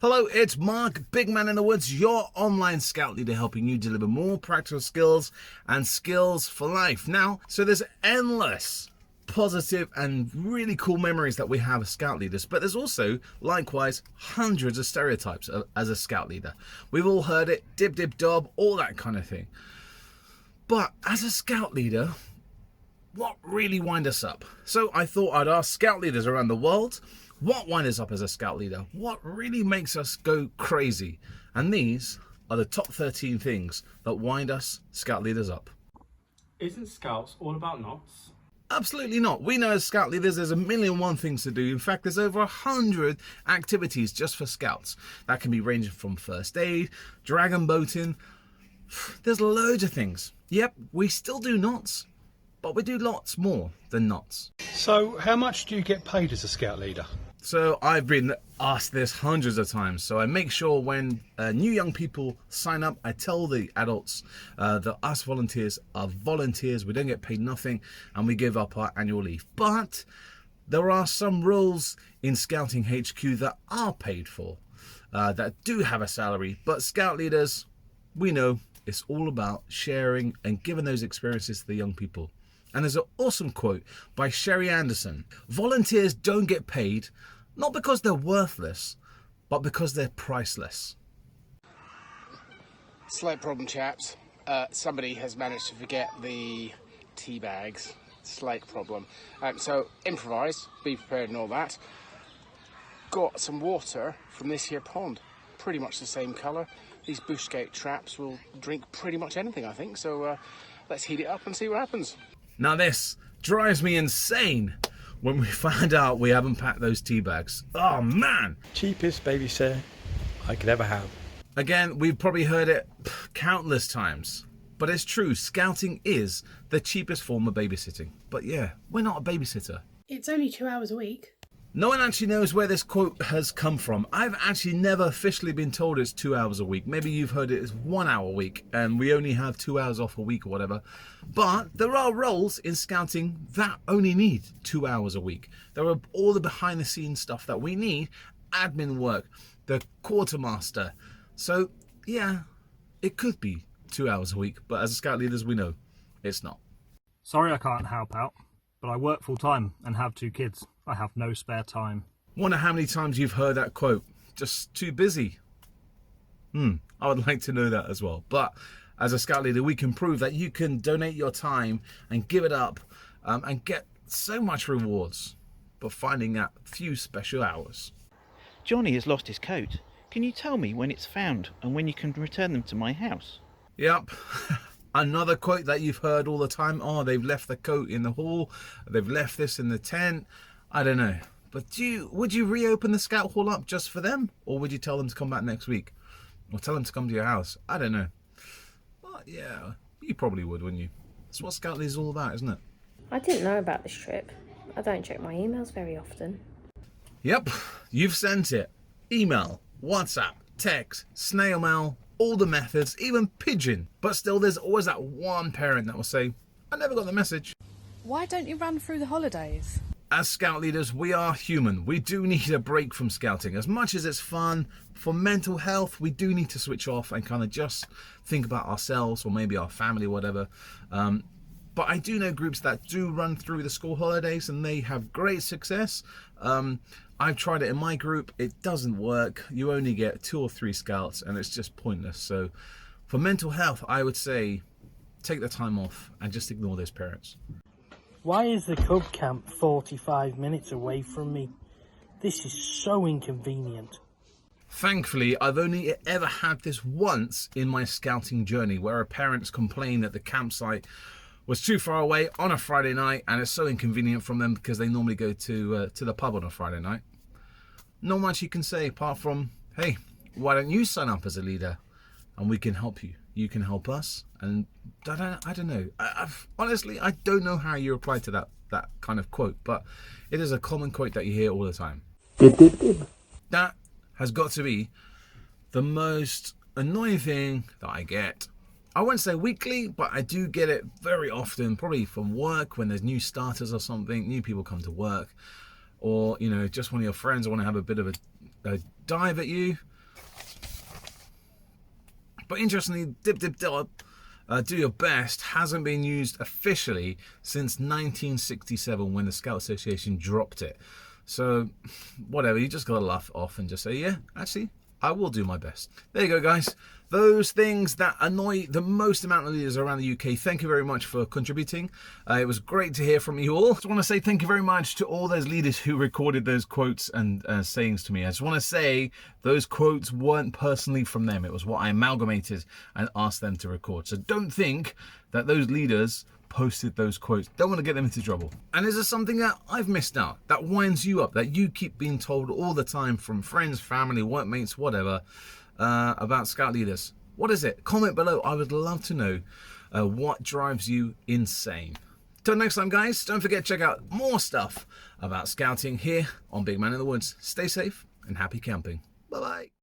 Hello, it's Mark, Big Man in the Woods, your online scout leader, helping you deliver more practical skills and skills for life. Now, so there's endless positive and really cool memories that we have as scout leaders, but there's also likewise hundreds of stereotypes as a scout leader. We've all heard it, dib dib dob, all that kind of thing. But as a scout leader, what really wind us up? So I thought I'd ask scout leaders around the world, what winds us up as a scout leader? What really makes us go crazy? And these are the top 13 things that wind us scout leaders up. Isn't scouts all about knots? Absolutely not. We know as scout leaders there's a million and one things to do. In fact, there's over 100 activities just for scouts. That can be ranging from first aid, dragon boating. There's loads of things. Yep, we still do knots, but we do lots more than knots. So how much do you get paid as a scout leader? So I've been asked this hundreds of times. So I make sure when new young people sign up, I tell the adults that us volunteers are volunteers. We don't get paid nothing and we give up our annual leave. But there are some roles in Scouting HQ that are paid for, that do have a salary. But scout leaders, we know it's all about sharing and giving those experiences to the young people. And there's an awesome quote by Sherry Anderson. Volunteers don't get paid, not because they're worthless, but because they're priceless. Slight problem, chaps. Somebody has managed to forget the tea bags. Slight problem. So improvise, be prepared and all that. Got some water from this here pond. Pretty much the same colour. These bush scout traps will drink pretty much anything, I think. So let's heat it up and see what happens. Now this drives me insane when we find out we haven't packed those tea bags. Oh man! Cheapest babysitter I could ever have. Again, we've probably heard it countless times, but it's true, scouting is the cheapest form of babysitting. But yeah, we're not a babysitter. It's only 2 hours a week. No one actually knows where this quote has come from. I've actually never officially been told it's 2 hours a week. Maybe you've heard it as 1 hour a week and we only have 2 hours off a week or whatever. But there are roles in scouting that only need 2 hours a week. There are all the behind the scenes stuff that we need, admin work, the quartermaster. So yeah, it could be 2 hours a week, but as a scout leaders we know it's not. Sorry I can't help out, but I work full time and have 2 kids. I have no spare time. Wonder how many times you've heard that quote. Just too busy. I would like to know that as well. But as a scout leader, we can prove that you can donate your time and give it up and get so much rewards for finding that few special hours. Johnny has lost his coat. Can you tell me when it's found and when you can return them to my house? Yep. Another quote that you've heard all the time. Oh, they've left the coat in the hall. They've left this in the tent. I don't know. But would you reopen the scout hall up just for them? Or would you tell them to come back next week? Or tell them to come to your house? I don't know. But yeah, you probably would, wouldn't you? That's what scout leaders is all about, isn't it? I didn't know about this trip. I don't check my emails very often. Yep, you've sent it. Email, WhatsApp, text, snail mail, all the methods, even pigeon. But still, there's always that one parent that will say, I never got the message. Why don't you run through the holidays? As scout leaders, we are human. We do need a break from scouting. As much as it's fun, for mental health, we do need to switch off and kind of just think about ourselves or maybe our family or whatever. But I do know groups that do run through the school holidays and they have great success. I've tried it in my group. It doesn't work. You only get 2 or 3 scouts and it's just pointless. So for mental health, I would say take the time off and just ignore those parents. Why is the cub camp 45 minutes away from me? This is so inconvenient. Thankfully, I've only ever had this once in my scouting journey where a parent's complained that the campsite was too far away on a Friday night and it's so inconvenient from them because they normally go to the pub on a Friday night. Not much you can say apart from, hey, why don't you sign up as a leader and we can help you. You can help us. And I don't know. Honestly, I don't know how you reply to that kind of quote, but it is a common quote that you hear all the time. That has got to be the most annoying thing that I get. I won't say weekly, but I do get it very often, probably from work when there's new starters or something, new people come to work, or, you know, just one of your friends want to have a bit of a dive at you. But interestingly, dip dip dip, do your best hasn't been used officially since 1967 when the Scout Association dropped it. So whatever, you just gotta laugh off and just say, yeah, actually, I will do my best. There you go, guys. Those things that annoy the most amount of leaders around the UK. Thank you very much for contributing. It was great to hear from you all. I just want to say thank you very much to all those leaders who recorded those quotes and sayings to me. I just want to say those quotes weren't personally from them. It was what I amalgamated and asked them to record. So don't think that those leaders posted those quotes. Don't want to get them into trouble. And is there something that I've missed out that winds you up, that you keep being told all the time from friends, family, workmates, whatever, about Scout leaders? What is it? Comment below. I would love to know what drives you insane. Till next time, guys, don't forget to check out more stuff about scouting here on Big Man in the Woods. Stay safe and happy camping. Bye-bye.